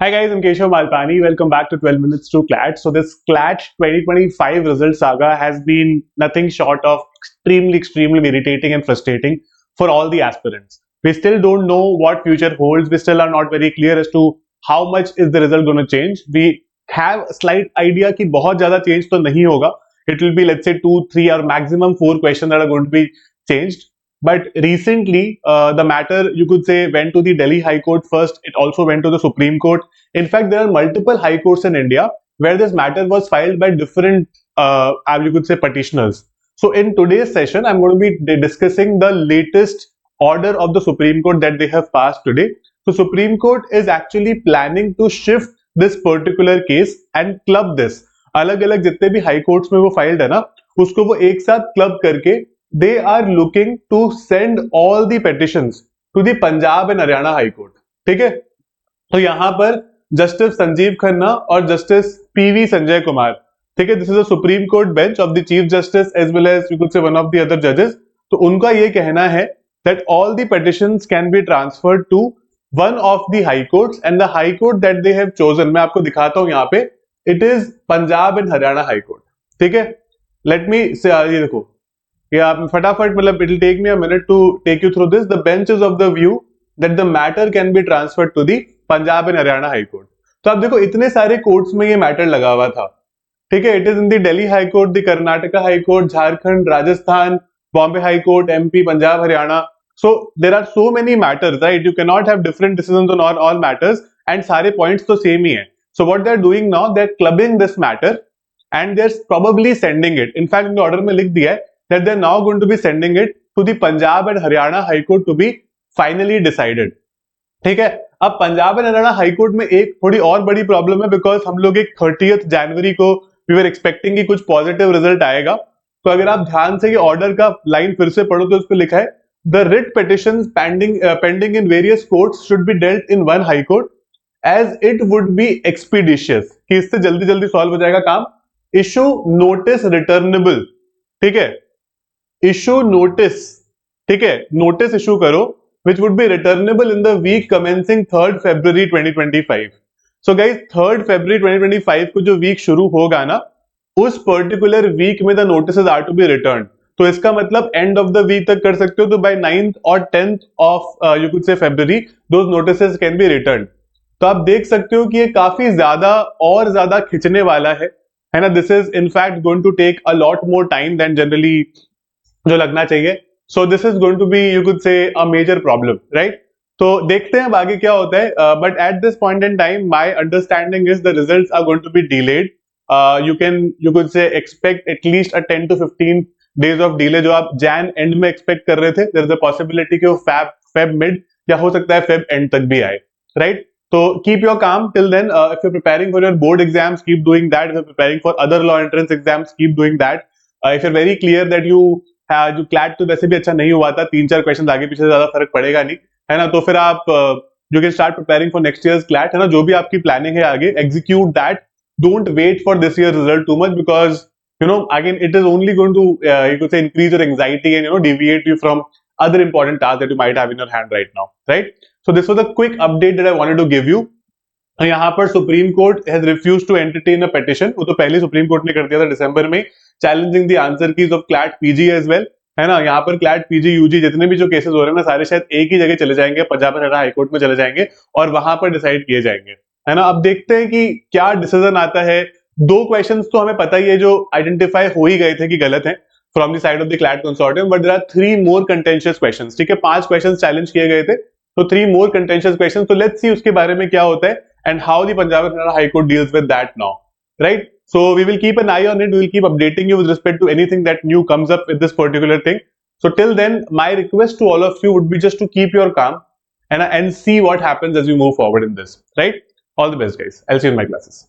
Hi guys, I'm Keshav Malpani. Welcome back to 12 Minutes to CLAT. So this CLAT 2025 result saga has been nothing short of extremely irritating and frustrating for all the aspirants. We still don't know what future holds. We still are not very clear as to how much is the result going to change. We have a slight idea कि बहुत ज़्यादा change तो नहीं होगा. It will be let's say 2, 3 or maximum 4 questions that are going to be changed. But recently, the matter you could say went to the Delhi High Court first. It also went to the Supreme Court. In fact, there are multiple high courts in India where this matter was filed by different, you could say, petitioners. So in today's session, I'm going to be discussing the latest order of the Supreme Court that they have passed today. So Supreme Court is actually planning to shift this particular case and club this. अलग अलग जितने भी high courts में वो filed है ना, उसको वो एक साथ क्लब करके they are looking to send all the petitions to the Punjab and Haryana High Court. ठीक है, तो यहां पर जस्टिस संजीव खन्ना और जस्टिस पीवी संजय कुमार, ठीक है, this is a supreme court bench of the chief justice as well as you could say one of the other जजेस. तो उनका ये कहना है that all the petitions can be transferred to one of the high courts and the high court that they have chosen, मैं आपको दिखाता हूं यहाँ पे, it is Punjab and Haryana high court. ठीक है, लेट मी से ये देखो, या फटाफट मतलब it will take me a minute to take you through this. The bench is of the view that the matter can be transferred to the Punjab and Haryana high court. तो आप देखो इतने सारे कोर्ट्स में ये मैटर लगा हुआ था. ठीक है, it is in the Delhi high court, the Karnataka high court, Jharkhand, Rajasthan, Bombay high court, MP, Punjab, Haryana. So there are so many matters, right? You can not have different decisions on all matters and सारे points तो same ही है. So what they are doing now, they are clubbing this matter and they're probably sending it. In fact, in the order में लिख दिया है that they're now going to be sending it to the Punjab and Haryana High Court to be finally decided. ठीक है, अब Punjab and Haryana high court में एक थोड़ी और बड़ी प्रॉब्लम है, बिकॉज हम लोग एक 30th जनवरी को वी वर एक्सपेक्टिंग कि कुछ पॉजिटिव रिजल्ट आएगा. तो अगर आप ध्यान से ये ऑर्डर का लाइन फिर से पढ़ो तो उस पर लिखा है the writ petitions pending in various courts should be dealt in one high court as it would be expeditious, कि इससे जल्दी जल्दी सॉल्व हो जाएगा काम. इशू नोटिस रिटर्नेबल, ठीक है, इशू नोटिस, ठीक है, नोटिस इशू करो which would be returnable in the week commencing 3rd February 2025. So guys, 3rd February 2025 को जो वीक शुरू होगा ना, उस पर्टिकुलर वीक में the notices are to be returned. तो इसका मतलब एंड ऑफ द वीक तक कर सकते हो. तो बाय 9th और 10th ऑफ यू कुड से February those notices can be returned. तो आप देख सकते हो कि ये काफी ज्यादा और ज्यादा खिंचने वाला है ना. This is in fact going to take a lot more time than generally जो लगना चाहिए. So this is going to be, you could say, a major problem, right? तो देखते हैं अब आगे क्या होता है. But at this point in time, my understanding is the results are going to be delayed. You could say expect at least a 10 to 15 days of delay जो आप Jan end में expect कर रहे थे. There is a possibility कि वो Feb mid या हो सकता है Feb end तक भी आए, right? So keep your calm till then. If you're preparing for your board exams, keep doing that. If you're preparing for other law entrance exams, keep doing that. If you're very clear that you जो CLAT तो वैसे भी अच्छा नहीं हुआ था, 3-4 question आगे पीछे ज्यादा फर्क पड़ेगा नहीं, है ना, तो फिर आप you can start preparing for next years CLAT, है ना. जो भी आपकी प्लानिंग है आगे, execute that. Don't wait for this year result too much, because you know again it is only going to you could say increase your anxiety and you know deviate you from other important tasks that you might have in your hand right now, right? So this was a quick update that I wanted to give you. यहाँ पर supreme court has refused to entertain a petition, वो तो पहले supreme court ने कर दिया था दिसंबर में, challenging the answer keys of CLAT PG as well, है ना. यहाँ पर क्लैट पीजी यूजी जितने भी जो केसेस हो रहे हैं ना, सारे शायद एक ही जगह चले जाएंगे, पंजाब हरियाणा हाईकोर्ट में चले जाएंगे और वहां पर डिसाइड किए जाएंगे, है ना. अब देखते हैं कि क्या डिसीजन आता है. 2 क्वेश्चंस तो हमें पता ही है जो आइडेंटिफाई हो ही गए थे कि गलत है from the side of the CLAT consortium, but there are 3 more contentious questions. ठीक है, 5 क्वेश्चंस चैलेंज किए गए थे, तो 3 मोर कंटेंशियस क्वेश्चंस. तो लेट्स सी उसके बारे में क्या होता है and how the Punjab and Haryana High Court deals with that now, right? So we will keep an eye on it. We will keep updating you with respect to anything that new comes up with this particular thing. So till then, my request to all of you would be just to keep your calm and see what happens as we move forward in this, right? All the best, guys. I'll see you in my classes.